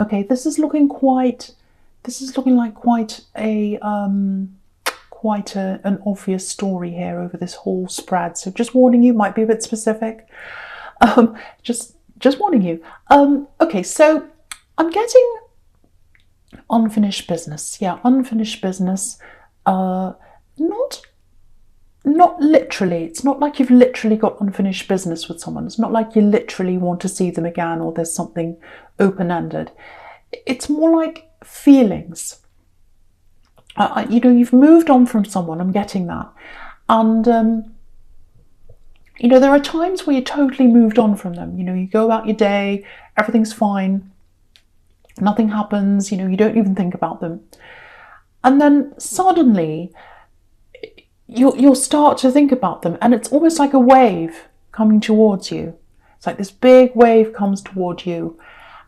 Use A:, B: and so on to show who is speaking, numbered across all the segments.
A: Okay, this is looking like quite a an obvious story here over this whole spread. So just warning you, might be a bit specific. Um, just warning you. Okay, so I'm getting unfinished business. Yeah, unfinished business. Not literally. It's not like you've literally got unfinished business with someone. It's not like you literally want to see them again or there's something open-ended. It's more like feelings. You've moved on from someone. I'm getting that. And, there are times where you totally moved on from them. You go about your day, everything's fine, nothing happens, you don't even think about them. And then suddenly you'll start to think about them, and it's almost like a wave coming towards you. It's like this big wave comes toward you,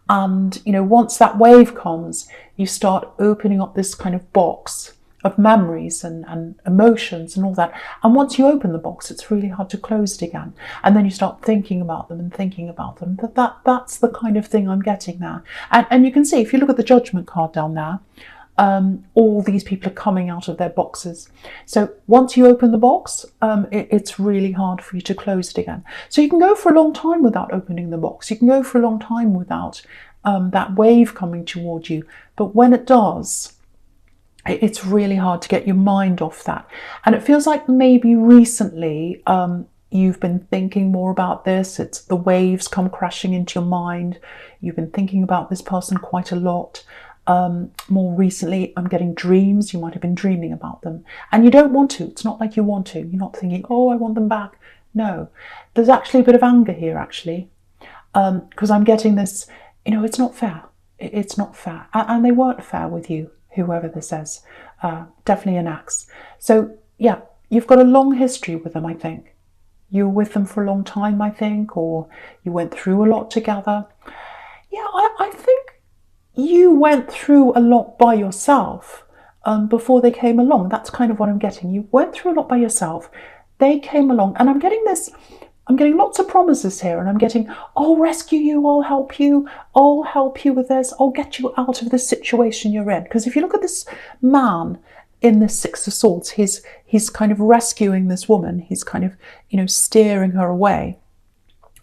A: and once that wave comes, you start opening up this kind of box of memories and emotions and all that. And once you open the box, it's really hard to close it again. And then you start thinking about them and thinking about them. That's the kind of thing I'm getting there. And you can see, if you look at the judgment card down there, all these people are coming out of their boxes. So once you open the box, it's really hard for you to close it again. So you can go for a long time without opening the box. You can go for a long time without that wave coming toward you. But when it does, it's really hard to get your mind off that. And it feels like maybe recently you've been thinking more about this. It's the waves come crashing into your mind. You've been thinking about this person quite a lot. More recently, I'm getting dreams. You might have been dreaming about them. And you don't want to. It's not like you want to. You're not thinking, oh, I want them back. No. There's actually a bit of anger here, actually. Because I'm getting this, it's not fair. It's not fair. And they weren't fair with you, whoever this is. Definitely an axe. So, yeah, you've got a long history with them, I think. You were with them for a long time, I think, or you went through a lot together. Yeah, I think you went through a lot by yourself before they came along. That's kind of what I'm getting. You went through a lot by yourself. They came along, and I'm getting lots of promises here, and I'm getting, I'll rescue you, I'll help you with this, I'll get you out of this situation you're in. Because if you look at this man in this Six of Swords, he's kind of rescuing this woman. He's kind of, steering her away.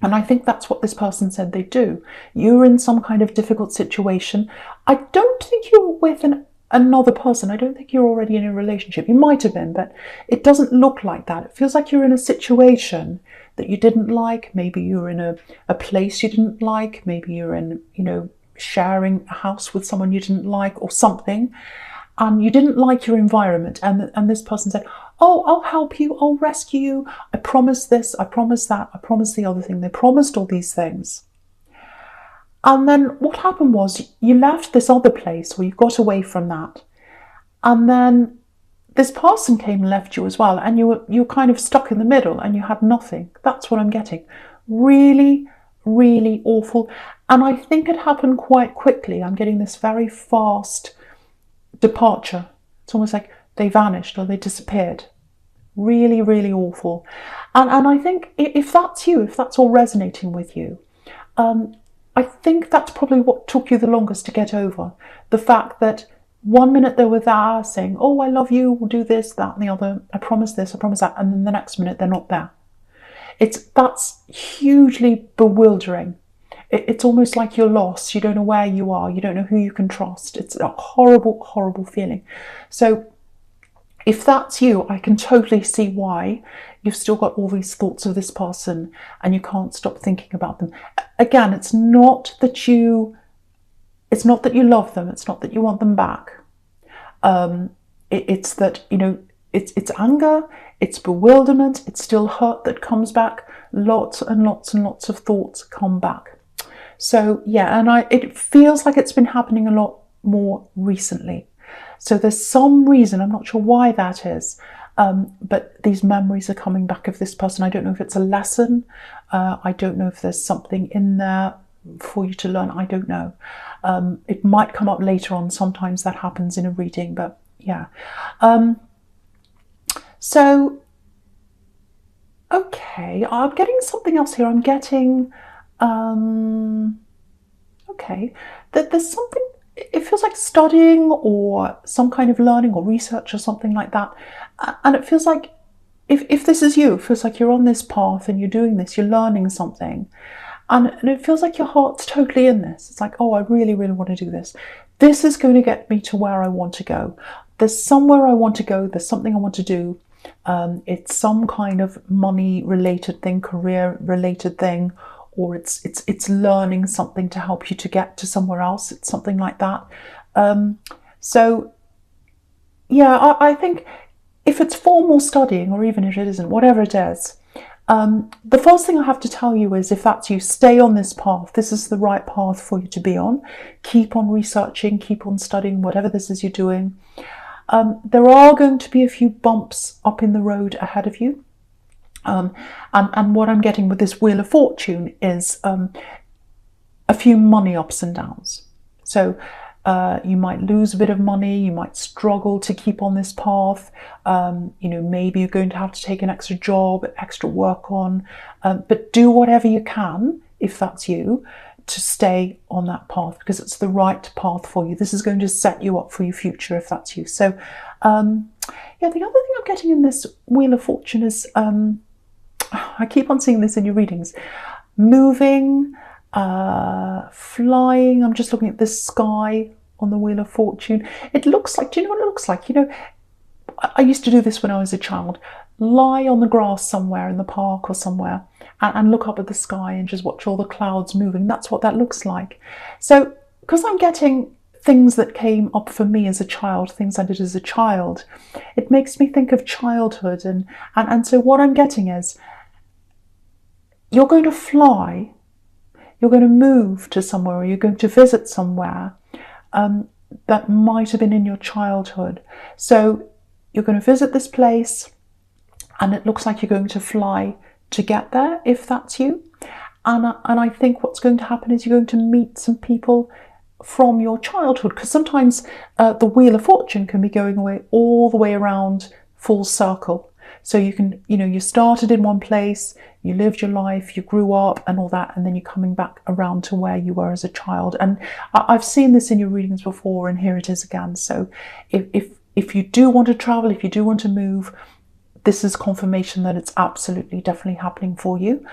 A: And I think that's what this person said they do. You're in some kind of difficult situation. I don't think you're with another person. I don't think you're already in a relationship. You might have been, but it doesn't look like that. It feels like you're in a situation that you didn't like. Maybe you're in a place you didn't like. Maybe you're in, sharing a house with someone you didn't like or something. And you didn't like your environment. And this person said, oh, I'll help you, I'll rescue you, I promise this, I promise that, I promise the other thing. They promised all these things. And then what happened was you left this other place, or you got away from that. And then this person came and left you as well, and you were kind of stuck in the middle and you had nothing. That's what I'm getting. Really, really awful. And I think it happened quite quickly. I'm getting this very fast departure. It's almost like they vanished or they disappeared. Really, really awful. And I think if that's you, if that's all resonating with you, I think that's probably what took you the longest to get over. The fact that one minute they were there saying, oh, I love you, we'll do this, that and the other, I promise this, I promise that, and then the next minute they're not there. That's hugely bewildering. It's almost like you're lost. You don't know where you are. You don't know who you can trust. It's a horrible, horrible feeling. So if that's you, I can totally see why you've still got all these thoughts of this person and you can't stop thinking about them. Again, it's not that you love them. It's not that you want them back. It's that, it's anger, it's bewilderment, it's still hurt that comes back. Lots and lots and lots of thoughts come back. So yeah, and it feels like it's been happening a lot more recently. So there's some reason, I'm not sure why that is, but these memories are coming back of this person. I don't know if it's a lesson. I don't know if there's something in there for you to learn. I don't know. It might come up later on. Sometimes that happens in a reading, but yeah. So, okay, I'm getting something else here. I'm getting, okay, that there's something, it feels like studying or some kind of learning or research or something like that. And it feels like, if this is you, it feels like you're on this path and you're doing this, you're learning something. And it feels like your heart's totally in this. It's like, oh, I really, really want to do this. This is going to get me to where I want to go. There's somewhere I want to go. There's something I want to do. It's some kind of money-related thing, career-related thing, or it's learning something to help you to get to somewhere else. It's something like that. So, yeah, I think if it's formal studying, or even if it isn't, whatever it is, the first thing I have to tell you is, if that's you, stay on this path. This is the right path for you to be on. Keep on researching, keep on studying, whatever this is you're doing. There are going to be a few bumps up in the road ahead of you. And what I'm getting with this Wheel of Fortune is a few money ups and downs. So you might lose a bit of money, you might struggle to keep on this path. Maybe you're going to have to take an extra job, extra work on, but do whatever you can, if that's you, to stay on that path, because it's the right path for you. This is going to set you up for your future, if that's you. So, yeah, the other thing I'm getting in this Wheel of Fortune is, I keep on seeing this in your readings, moving, flying. I'm just looking at the sky on the Wheel of Fortune. It looks like, do you know what it looks like? I used to do this when I was a child. Lie on the grass somewhere in the park or somewhere and look up at the sky and just watch all the clouds moving. That's what that looks like. So, because I'm getting things that came up for me as a child, things I did as a child, it makes me think of childhood. And so what I'm getting is, you're going to fly, you're going to move to somewhere, or you're going to visit somewhere that might have been in your childhood. So you're going to visit this place, and it looks like you're going to fly to get there, if that's you. And I think what's going to happen is you're going to meet some people from your childhood, because sometimes the Wheel of Fortune can be going away all the way around, full circle. So you can, you started in one place, you lived your life, you grew up and all that, and then you're coming back around to where you were as a child. And I've seen this in your readings before, and here it is again. So if you do want to travel, if you do want to move, this is confirmation that it's absolutely, definitely happening for you.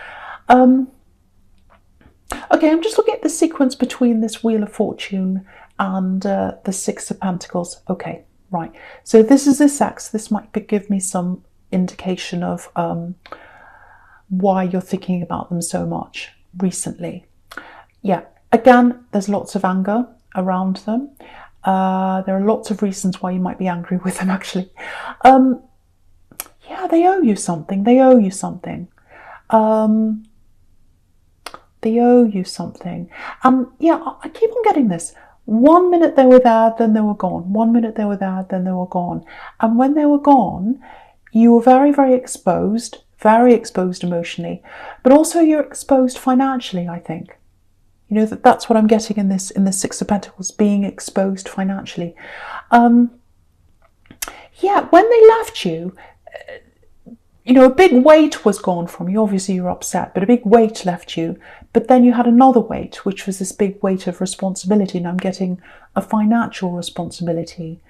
A: Okay, I'm just looking at the sequence between this Wheel of Fortune and the Six of Pentacles. Okay, right. So this is this X. This might give me some indication of why you're thinking about them so much recently. Yeah, again, there's lots of anger around them. There are lots of reasons why you might be angry with them, actually. Yeah, they owe you something. They owe you something. They owe you something. Yeah, I keep on getting this. 1 minute they were there, then they were gone. 1 minute they were there, then they were gone. And when they were gone, you were very, very exposed emotionally, but also you're exposed financially, I think. That's what I'm getting in this Six of Pentacles, being exposed financially. Yeah, when they left you, a big weight was gone from you. Obviously you're upset, but a big weight left you. But then you had another weight, which was this big weight of responsibility. And I'm getting a financial responsibility.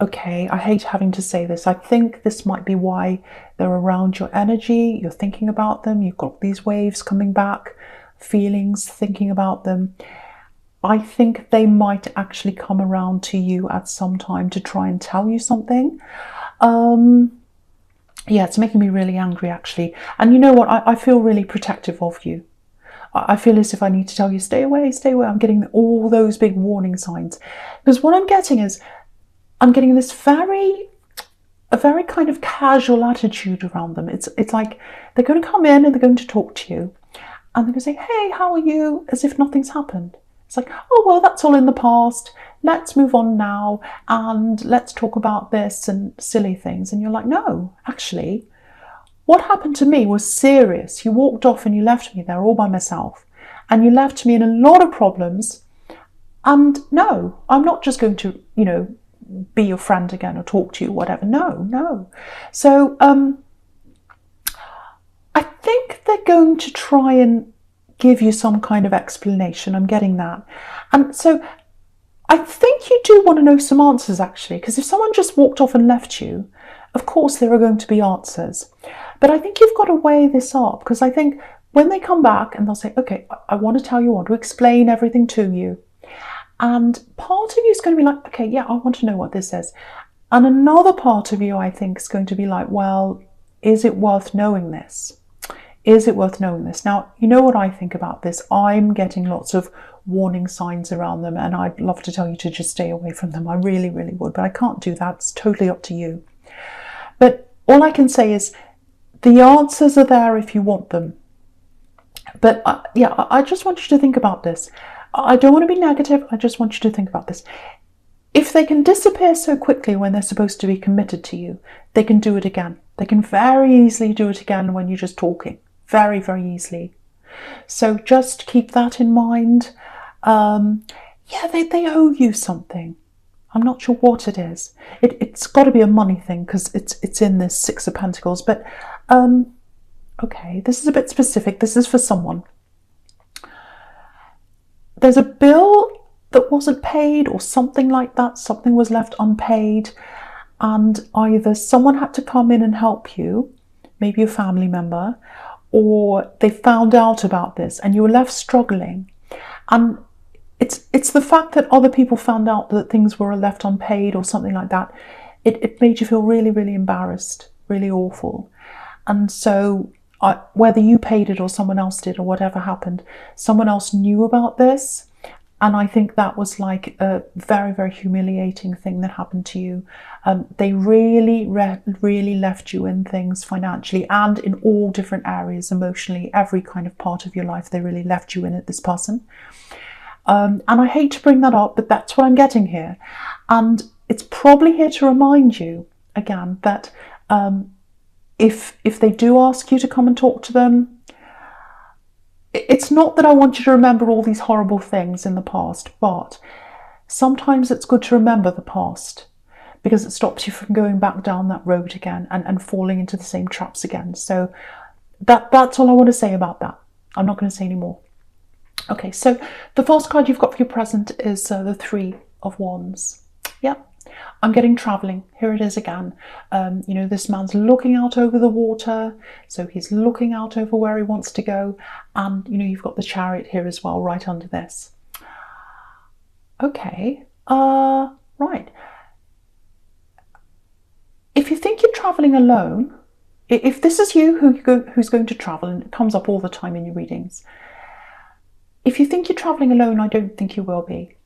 A: Okay, I hate having to say this. I think this might be why they're around your energy. You're thinking about them. You've got these waves coming back, feelings, thinking about them. I think they might actually come around to you at some time to try and tell you something. Yeah, it's making me really angry, actually. And you know what? I feel really protective of you. I feel as if I need to tell you, stay away, stay away. I'm getting all those big warning signs. Because what I'm getting is, I'm getting this a very kind of casual attitude around them. It's like they're going to come in and they're going to talk to you. And they're going to say, hey, how are you? As if nothing's happened. It's like, oh, well, that's all in the past. Let's move on now and let's talk about this and silly things. And you're like, no, actually, what happened to me was serious. You walked off and you left me there all by myself. And you left me in a lot of problems. And no, I'm not just going to, be your friend again or talk to you, whatever. No. So I think they're going to try and give you some kind of explanation. I'm getting that. And so I think you do want to know some answers, actually, because if someone just walked off and left you, of course there are going to be answers. But I think you've got to weigh this up, because I think when they come back and they'll say, okay, I want to tell you, I want to explain everything to you. And part of you is going to be like, okay, yeah, I want to know what this is. And another part of you, I think, is going to be like, well, is it worth knowing this? Is it worth knowing this? Now, you know what I think about this. I'm getting lots of warning signs around them, and I'd love to tell you to just stay away from them. I really, really would, but I can't do that. It's totally up to you. But all I can say is the answers are there if you want them. But yeah, I just want you to think about this. I don't want to be negative. I just want you to think about this. If they can disappear so quickly when they're supposed to be committed to you, they can do it again. They can very easily do it again when you're just talking. Very, very easily. So just keep that in mind. Yeah, they owe you something. I'm not sure what it is. It's got to be a money thing, because it's in this Six of Pentacles. But okay, this is a bit specific. This is for someone. There's a bill that wasn't paid or something like that. Something was left unpaid, and either someone had to come in and help you, maybe a family member, or they found out about this and you were left struggling. And it's the fact that other people found out that things were left unpaid or something like that. It made you feel really, really embarrassed, really awful. And so whether you paid it or someone else did or whatever happened, someone else knew about this. And I think that was like a very, very humiliating thing that happened to you. They really, really left you in things financially and in all different areas, emotionally, every kind of part of your life. They really left you in it, this person. And I hate to bring that up, but that's what I'm getting here. And it's probably here to remind you, again, that if they do ask you to come and talk to them, it's not that I want you to remember all these horrible things in the past, but sometimes it's good to remember the past, because it stops you from going back down that road again and falling into the same traps again. So that's all I want to say about that. I'm not going to say any more. Okay, so the first card you've got for your present is the Three of Wands. Yep. I'm getting travelling. Here it is again. You know, this man's looking out over the water. So he's looking out over where he wants to go. And, you know, you've got the Chariot here as well, right under this. Okay. Right. If you think you're travelling alone, if this is you who's going to travel, and it comes up all the time in your readings, if you think you're travelling alone, I don't think you will be.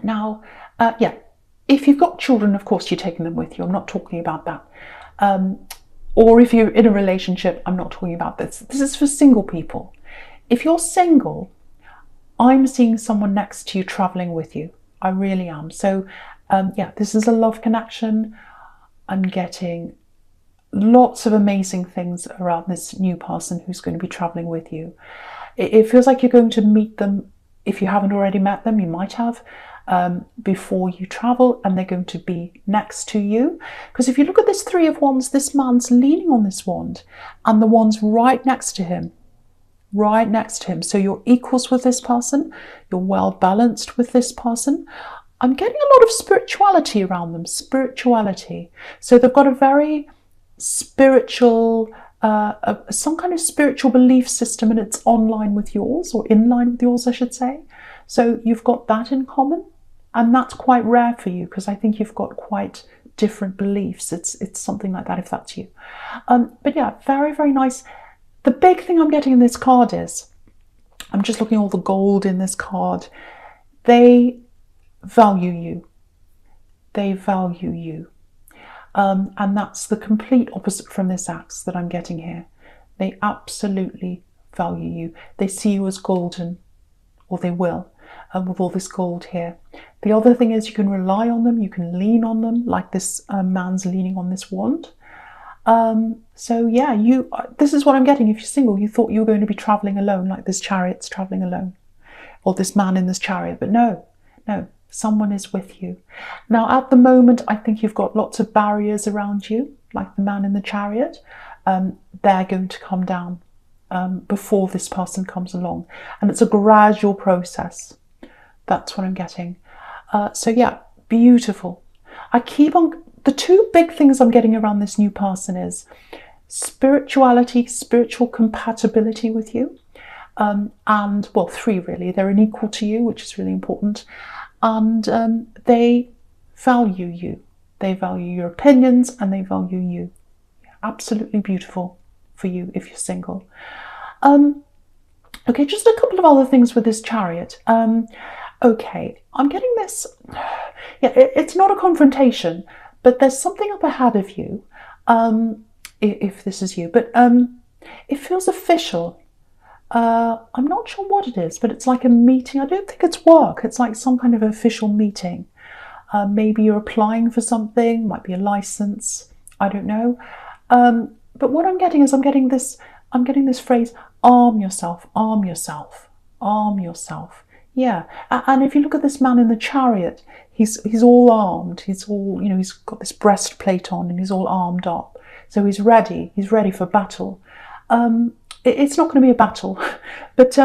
A: Now, yeah. If you've got children, of course, you're taking them with you. I'm not talking about that. Or if you're in a relationship, I'm not talking about this. This is for single people. If you're single, I'm seeing someone next to you traveling with you. I really am. So, yeah, this is a love connection. I'm getting lots of amazing things around this new person who's going to be traveling with you. It feels like you're going to meet them. If you haven't already met them, you might have. Before you travel, and they're going to be next to you. Because if you look at this Three of Wands, this man's leaning on this wand, and the wand's right next to him. Right next to him. So you're equals with this person. You're well balanced with this person. I'm getting a lot of spirituality around them. Spirituality. So they've got a very spiritual, some kind of spiritual belief system, and it's online with yours, or in line with yours, I should say. So you've got that in common. And that's quite rare for you, because I think you've got quite different beliefs. It's something like that, if that's you. But yeah, very, very nice. The big thing I'm getting in this card is, I'm just looking at all the gold in this card. They value you. They value you. And that's the complete opposite from this Axe that I'm getting here. They absolutely value you. They see you as golden, or they will. With all this gold here. The other thing is, you can rely on them, you can lean on them, like this man's leaning on this wand. So yeah, this is what I'm getting. If you're single, you thought you were going to be traveling alone, like this Chariot's traveling alone, or this man in this Chariot, but no, someone is with you. Now, at the moment, I think you've got lots of barriers around you, like the man in the Chariot. They're going to come down. before this person comes along. And it's a gradual process. That's what I'm getting. So yeah, beautiful. The two big things I'm getting around this new person is spirituality, spiritual compatibility with you. And, well, three really. They're an equal to you, which is really important. And they value you. They value your opinions and they value you. Absolutely beautiful for you if you're single. Okay, just a couple of other things with this Chariot. Okay, I'm getting this. Yeah, it's not a confrontation, but there's something up ahead of you, if this is you. But it feels official. I'm not sure what it is, but it's like a meeting. I don't think it's work. It's like some kind of official meeting. Maybe you're applying for something, might be a license. I don't know. But what I'm getting is I'm getting this phrase, arm yourself, arm yourself, arm yourself. Yeah. And if you look at this man in the Chariot, he's all armed. He's all, he's got this breastplate on and he's all armed up. So he's ready. He's ready for battle. It's not going to be a battle, but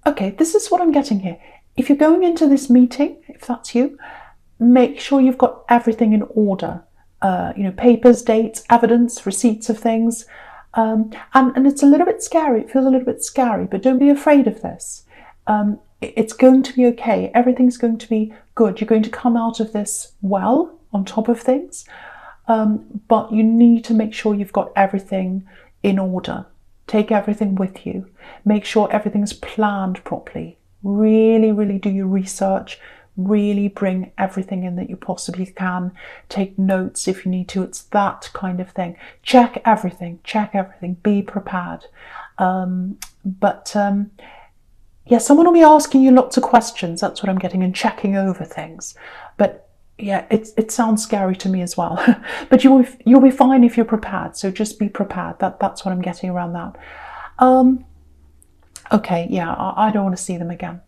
A: okay, this is what I'm getting here. If you're going into this meeting, if that's you, make sure you've got everything in order. Papers, dates, evidence, receipts of things. And it's a little bit scary. It feels a little bit scary, but don't be afraid of this. It's going to be okay. Everything's going to be good. You're going to come out of this well, on top of things. But you need to make sure you've got everything in order. Take everything with you. Make sure everything's planned properly. Really, really do your research. Really bring everything in that you possibly can. Take notes if you need to. It's that kind of thing. Check everything. Be prepared. Yeah, someone will be asking you lots of questions. That's what I'm getting, and checking over things. But yeah, it sounds scary to me as well. But you'll be fine if you're prepared. So just be prepared. That's what I'm getting around that. Okay, yeah, I don't want to see them again,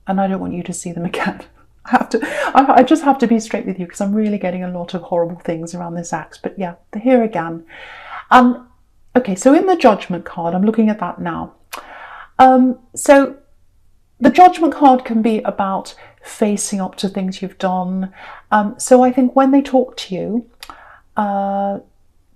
A: and I don't want you to see them again. I just have to be straight with you because I'm really getting a lot of horrible things around this ex. But yeah, they're here again. Okay, so in the Judgment card, I'm looking at that now. So the Judgment card can be about facing up to things you've done. So I think when they talk to you,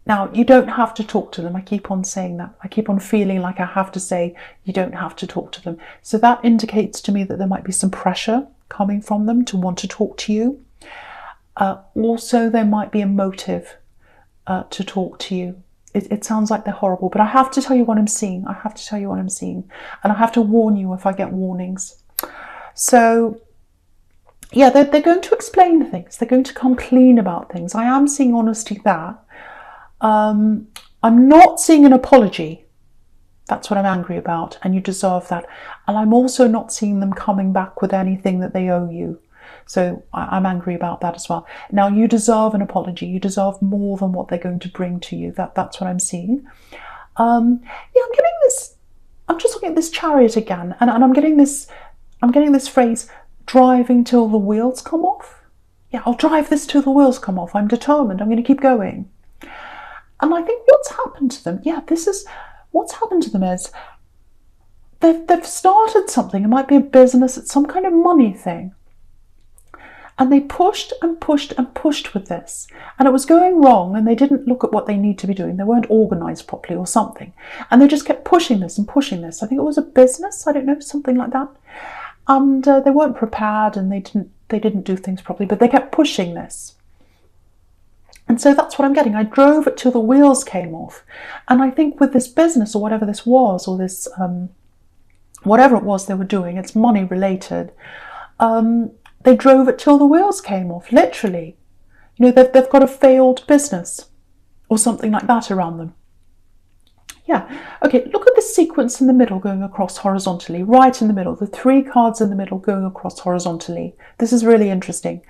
A: now you don't have to talk to them. I keep on saying that. I keep on feeling like I have to say you don't have to talk to them. So that indicates to me that there might be some pressure coming from them to want to talk to you. Also, there might be a motive to talk to you. It sounds like they're horrible, but I have to tell you what I'm seeing. And I have to warn you if I get warnings. So yeah, they're going to explain things. They're going to come clean about things. I am seeing honesty there. I'm not seeing an apology. That's what I'm angry about, and you deserve that. And I'm also not seeing them coming back with anything that they owe you. So I'm angry about that as well. Now, you deserve an apology. You deserve more than what they're going to bring to you. That's what I'm seeing. Yeah, I'm getting this. I'm just looking at this Chariot again, and I'm getting this phrase, driving till the wheels come off. Yeah, I'll drive this till the wheels come off. I'm determined. I'm going to keep going. And I think what's happened to them, what's happened to them is they've started something. It might be a business. It's some kind of money thing. And they pushed and pushed and pushed with this. And it was going wrong, and they didn't look at what they need to be doing. They weren't organised properly or something. And they just kept pushing this and pushing this. I think it was a business, I don't know, something like that. And they weren't prepared, and they didn't do things properly, but they kept pushing this. And so that's what I'm getting. I drove it till the wheels came off. And I think with this business, or whatever this was, or this, whatever it was they were doing, it's money related, they drove it till the wheels came off, literally. They've got a failed business or something like that around them. Yeah. Okay, look at the sequence in the middle going across horizontally, right in the middle. The three cards in the middle going across horizontally. This is really interesting.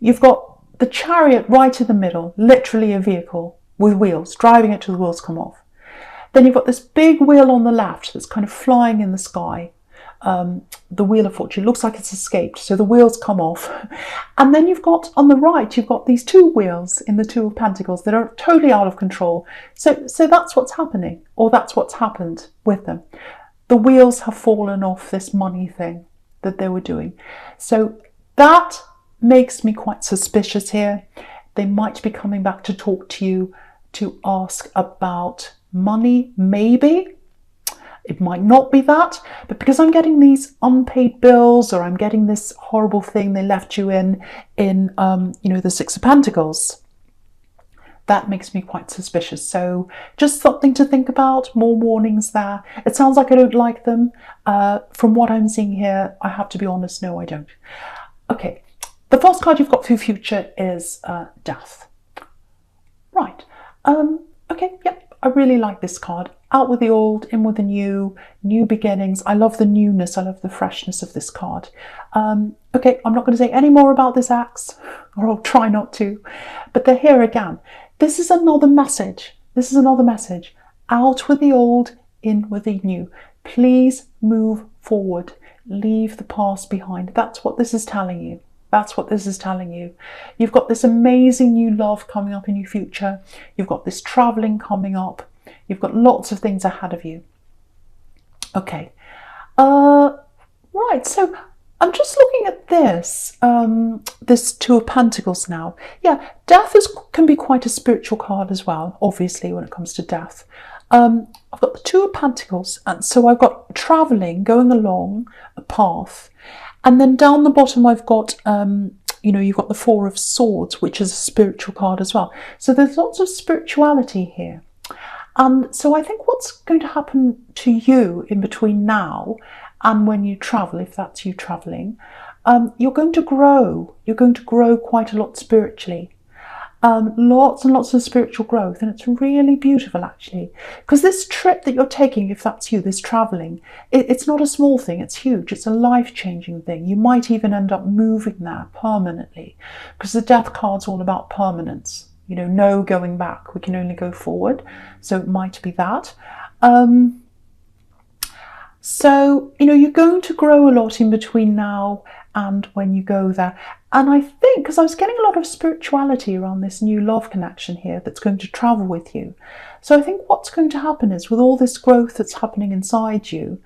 A: You've got the Chariot right in the middle, literally a vehicle with wheels, driving it till the wheels come off. Then you've got this big wheel on the left that's kind of flying in the sky. the Wheel of Fortune. Looks like it's escaped, so the wheels come off. And then you've got, on the right, you've got these two wheels in the Two of Pentacles that are totally out of control. So that's what's happening, or that's what's happened with them. The wheels have fallen off this money thing that they were doing. So that makes me quite suspicious here. They might be coming back to talk to you to ask about money, maybe. It might not be that, but because I'm getting these unpaid bills, or I'm getting this horrible thing they left you in the Six of Pentacles, that makes me quite suspicious. So just something to think about, more warnings there. It sounds like I don't like them. From what I'm seeing here, I have to be honest, no, I don't. Okay, the first card you've got for your future is Death. Right, okay, yep, I really like this card. Out with the old, in with the new, new beginnings. I love the newness, I love the freshness of this card. Okay, I'm not going to say any more about this axe, or I'll try not to, but they're here again. This is another message. This is another message. Out with the old, in with the new. Please move forward. Leave the past behind. That's what this is telling you. That's what this is telling you. You've got this amazing new love coming up in your future. You've got this traveling coming up. You've got lots of things ahead of you. Okay. Right, so I'm just looking at this, this Two of Pentacles now. Yeah, death can be quite a spiritual card as well, obviously, when it comes to death. I've got the Two of Pentacles, and so I've got traveling, going along a path. And then down the bottom, I've got, you've got the Four of Swords, which is a spiritual card as well. So there's lots of spirituality here. And so I think what's going to happen to you in between now and when you travel, if that's you traveling, you're going to grow. You're going to grow quite a lot spiritually. Lots and lots of spiritual growth, and it's really beautiful actually, because this trip that you're taking, if that's you, this traveling, it's not a small thing, it's huge, it's a life-changing thing. You might even end up moving there permanently, because the Death card's all about permanence, no going back, we can only go forward, so it might be that. So you're going to grow a lot in between now and when you go there. And I think, because I was getting a lot of spirituality around this new love connection here that's going to travel with you. So I think what's going to happen is, with all this growth that's happening inside you,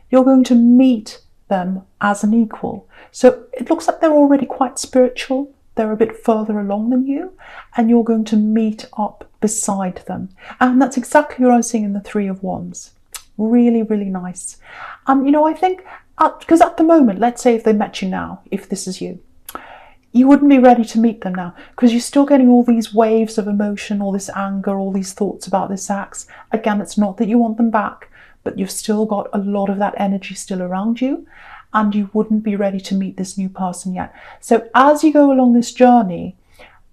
A: you're going to meet them as an equal. So it looks like they're already quite spiritual. They're a bit further along than you, and you're going to meet up beside them. And that's exactly what I was seeing in the Three of Wands. Really, really nice. I think, because at the moment, let's say if they met you now, if this is you, you wouldn't be ready to meet them now, because you're still getting all these waves of emotion, all this anger, all these thoughts about this axe. Again, it's not that you want them back, but you've still got a lot of that energy still around you, and you wouldn't be ready to meet this new person yet. So as you go along this journey,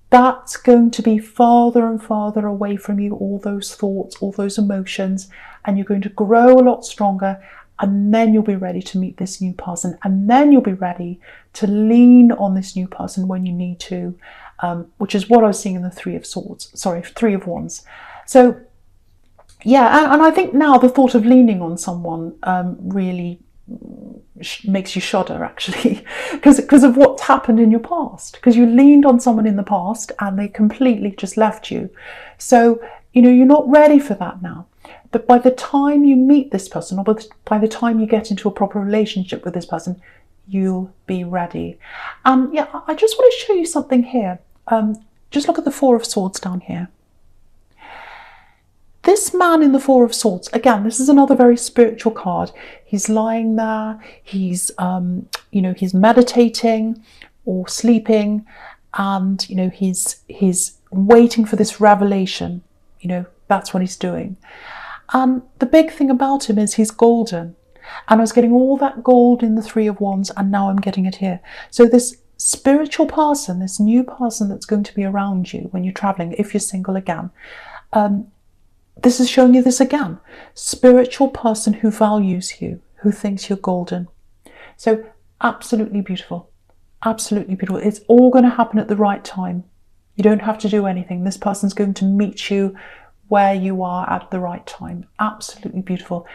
A: that's going to be farther and farther away from you, all those thoughts, all those emotions, and you're going to grow a lot stronger, and then you'll be ready to meet this new person, and then you'll be ready to lean on this new person when you need to, which is what I was seeing in the Three of Wands. So yeah, and I think now the thought of leaning on someone really makes you shudder actually, because of what's happened in your past, because you leaned on someone in the past and they completely just left you. So you're not ready for that now, but by the time you meet this person, or by the time you get into a proper relationship with this person, you'll be ready. And yeah, I just want to show you something here. Just look at the Four of Swords down here. This man in the Four of Swords, again, this is another very spiritual card. He's lying there, he's he's meditating or sleeping, and he's waiting for this revelation. That's what he's doing. And the big thing about him is he's golden. And I was getting all that gold in the Three of Wands, and now I'm getting it here. So this spiritual person, this new person that's going to be around you when you're traveling, if you're single again, this is showing you this again. Spiritual person who values you, who thinks you're golden. So absolutely beautiful. Absolutely beautiful. It's all going to happen at the right time. You don't have to do anything. This person's going to meet you where you are at the right time. Absolutely beautiful.